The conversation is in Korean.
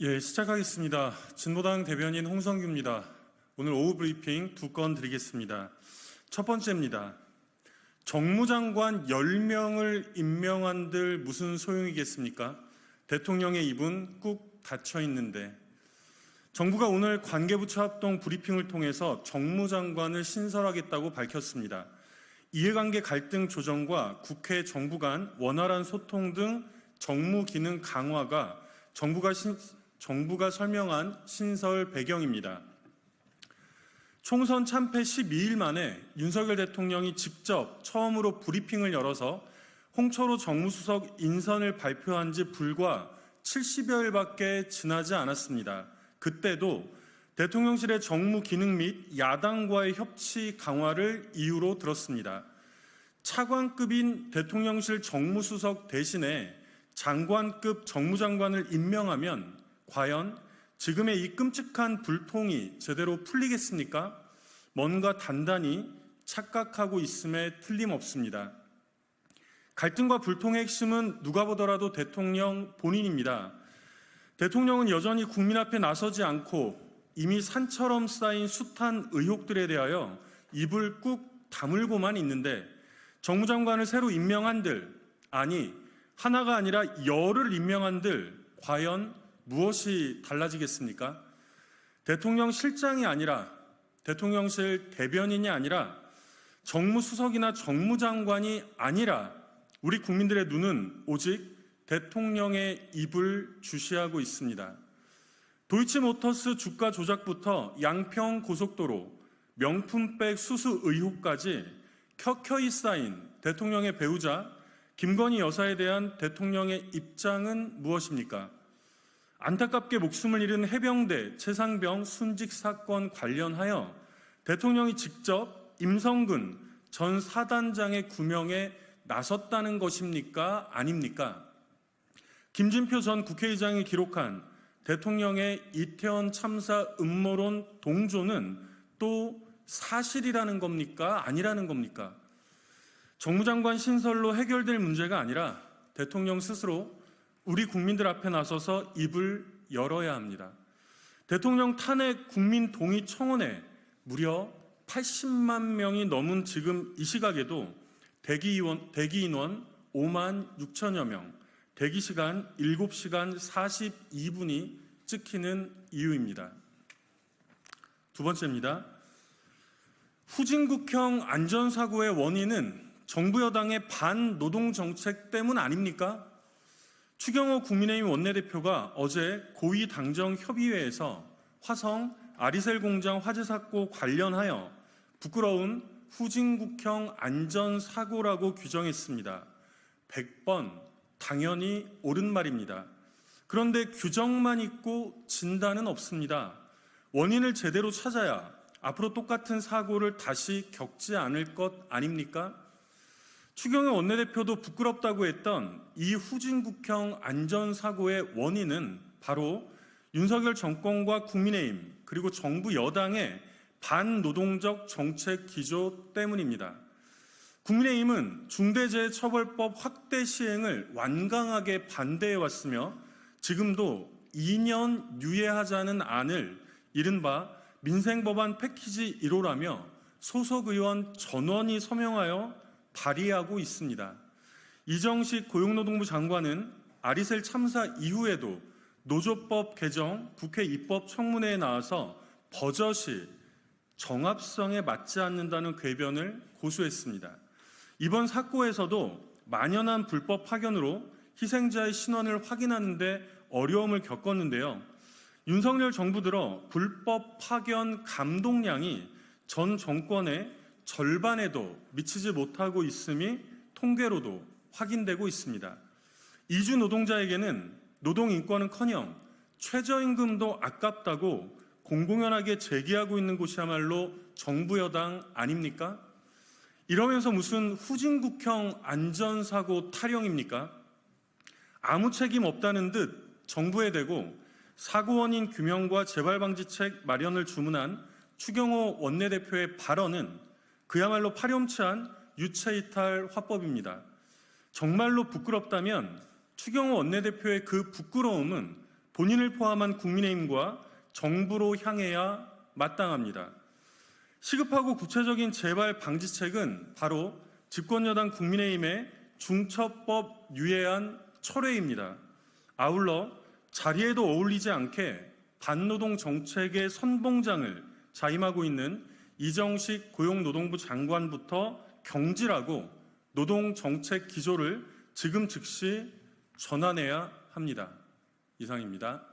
시작하겠습니다. 진보당 대변인 홍성규입니다. 오늘 오후 브리핑 2건 드리겠습니다. 첫 번째입니다. 정무장관 10명을 임명한들 무슨 소용이겠습니까? 대통령의 입은 꾹 닫혀 있는데. 정부가 오늘 관계부처 합동 브리핑을 통해서 정무장관을 신설하겠다고 밝혔습니다. 이해관계 갈등 조정과 국회 정부 간 원활한 소통 등 정무 기능 강화가 정부가 설명한 신설 배경입니다. 총선 참패 12일 만에 윤석열 대통령이 직접 처음으로 브리핑을 열어서 홍철호 정무수석 인선을 발표한 지 불과 70여일밖에 지나지 않았습니다. 그때도 대통령실의 정무 기능 및 야당과의 협치 강화를 이유로 들었습니다. 차관급인 대통령실 정무수석 대신에 장관급 정무장관을 임명하면 과연 지금의 이 끔찍한 불통이 제대로 풀리겠습니까? 뭔가 단단히 착각하고 있음에 틀림없습니다. 갈등과 불통의 핵심은 누가 보더라도 대통령 본인입니다. 대통령은 여전히 국민 앞에 나서지 않고 이미 산처럼 쌓인 숱한 의혹들에 대하여 입을 꾹 다물고만 있는데 정무장관을 새로 임명한들, 아니 하나가 아니라 열을 임명한들 과연 무엇이 달라지겠습니까? 대통령 실장이 아니라 대통령실 대변인이 아니라 정무수석이나 정무장관이 아니라 우리 국민들의 눈은 오직 대통령의 입을 주시하고 있습니다. 도이치모터스 주가 조작부터 양평 고속도로, 명품백 수수 의혹까지 켜켜이 쌓인 대통령의 배우자 김건희 여사에 대한 대통령의 입장은 무엇입니까? 안타깝게 목숨을 잃은 해병대 최상병 순직 사건 관련하여 대통령이 직접 임성근 전 사단장의 구명에 나섰다는 것입니까? 아닙니까? 김진표 전 국회의장이 기록한 대통령의 이태원 참사 음모론 동조는 또 사실이라는 겁니까? 아니라는 겁니까? 정무장관 신설로 해결될 문제가 아니라 대통령 스스로 우리 국민들 앞에 나서서 입을 열어야 합니다. 대통령 탄핵 국민 동의 청원에 무려 80만 명이 넘은 지금 이 시각에도 대기 인원 5만 6천여 명, 대기 시간 7시간 42분이 찍히는 이유입니다. 두 번째입니다. 후진국형 안전사고의 원인은 정부 여당의 반노동 정책 때문 아닙니까? 추경호 국민의힘 원내대표가 어제 고위당정협의회에서 화성 아리셀 공장 화재 사고 관련하여 부끄러운 후진국형 안전사고라고 규정했습니다. 100번 당연히 옳은 말입니다. 그런데 규정만 있고 진단은 없습니다. 원인을 제대로 찾아야 앞으로 똑같은 사고를 다시 겪지 않을 것 아닙니까? 추경호 원내대표도 부끄럽다고 했던 이 후진국형 안전사고의 원인은 바로 윤석열 정권과 국민의힘 그리고 정부 여당의 반노동적 정책 기조 때문입니다. 국민의힘은 중대재해처벌법 확대 시행을 완강하게 반대해왔으며 지금도 2년 유예하자는 안을 이른바 민생법안 패키지 1호라며 소속 의원 전원이 서명하여 발의하고 있습니다. 이정식 고용노동부 장관은 아리셀 참사 이후에도 노조법 개정 국회 입법청문회에 나와서 버젓이 정합성에 맞지 않는다는 궤변을 고수했습니다. 이번 사고에서도 만연한 불법 파견으로 희생자의 신원을 확인하는 데 어려움을 겪었는데요. 윤석열 정부 들어 불법 파견 감동량이 전 정권의 절반에도 미치지 못하고 있음이 통계로도 확인되고 있습니다. 이주 노동자에게는 노동인권은커녕 최저임금도 아깝다고 공공연하게 제기하고 있는 곳이야말로 정부 여당 아닙니까? 이러면서 무슨 후진국형 안전사고 타령입니까? 아무 책임 없다는 듯 정부에 대고 사고 원인 규명과 재발방지책 마련을 주문한 추경호 원내대표의 발언은 그야말로 파렴치한 유체이탈 화법입니다. 정말로 부끄럽다면 추경호 원내대표의 그 부끄러움은 본인을 포함한 국민의힘과 정부로 향해야 마땅합니다. 시급하고 구체적인 재발 방지책은 바로 집권여당 국민의힘의 중처법 유예안 철회입니다. 아울러 자리에도 어울리지 않게 반노동 정책의 선봉장을 자임하고 있는 이정식 고용노동부 장관부터 경질하고 노동정책 기조를 지금 즉시 전환해야 합니다. 이상입니다.